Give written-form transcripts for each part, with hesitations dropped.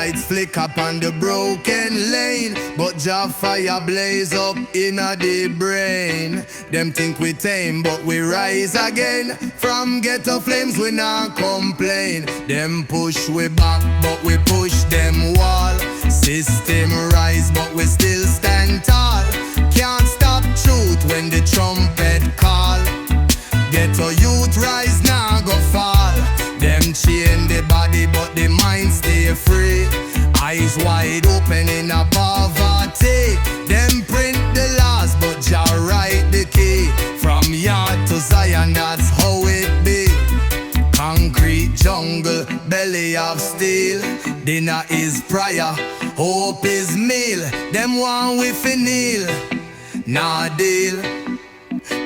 lights flick up on the broken lane, but Jah fire blaze up in the brain. Them think we tame, but we rise again. From ghetto flames we not complain. Them push we back, but we push them wall. System rise, but we still stand tall. Can't stop truth when the trumpet call. Ghetto youth rise, now go fall. Them chain the body, but the mind stay free. Eyes wide open in a poverty. Them print the laws, but Jah write the key. From yard to Zion, that's how it be. Concrete jungle, belly of steel. Dinner is prayer, hope is meal. Them want we fi kneel, nah deal.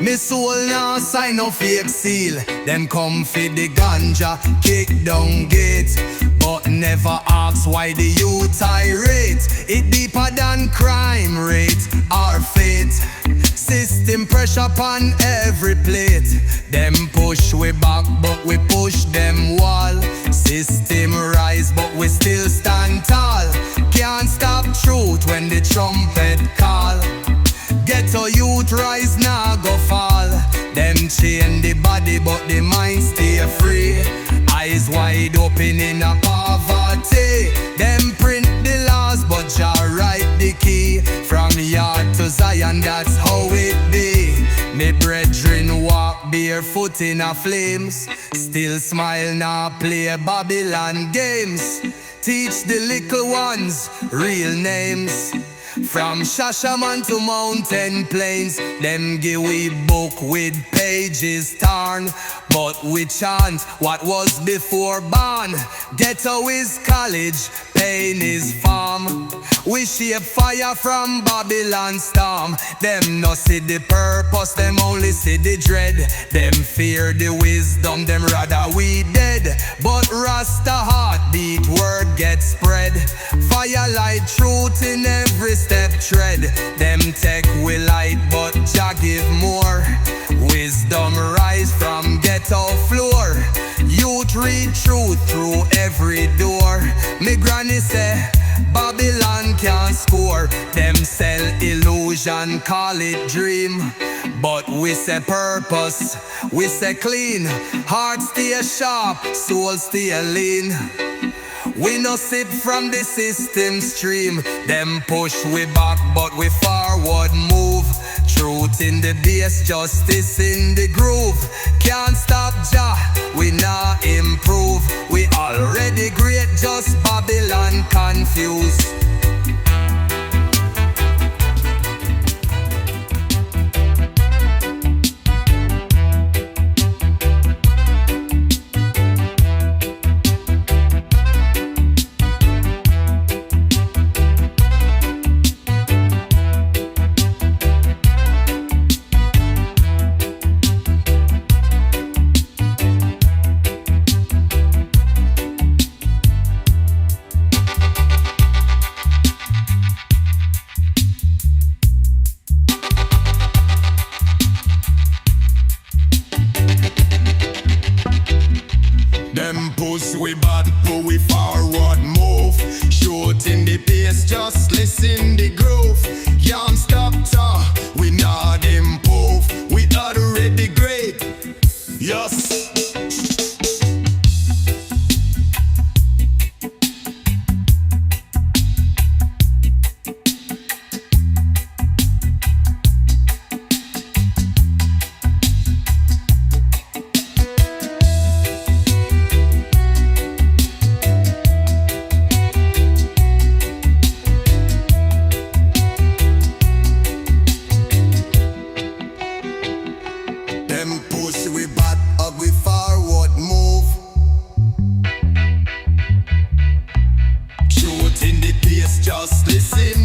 Me soul now sign no fake seal. Them come fi the ganja, kick down gates, but never ask why the youth irate. It deeper than crime rate or fate. System pressure upon every plate. Them push we back, but we push them wall. System rise, but we still stand tall. Can't stop truth when the trumpet call. Ghetto youth rise, now go fall. Them chain the body, but the mind stay free. Eyes wide open in a poverty. Them print the laws, but Jah write the key. From yard to Zion, that's how it be. Me brethren walk barefoot in a flames. Still smile, now play Babylon games. Teach the little ones real names. From Shashaman to mountain plains, them give we book with pages torn, but we chant what was before born. Ghetto is college, pain is farm. We shape fire from Babylon storm. Them no see the purpose, them only see the dread. Them fear the wisdom, them rather we dead. But Rasta heartbeat, word gets spread. Firelight truth in every step tread. Them take we light, but Jah give more. Wisdom rise from ghetto floor. Youth read truth through every door. Me granny say Babylon can't score. Them sell illusion, call it dream. But we say purpose, we say clean. Heart stay sharp, soul stay lean. We no sip from the system stream. Them push we back, but we forward move. Truth in the bass, justice in the groove. Can't stop Jah, we not improve. We already great, just Babylon confused. We bad, but we forward move. Shoot in the pace, just listen the groove. Can't stop talk, we not improve. We already great, yes. Just listen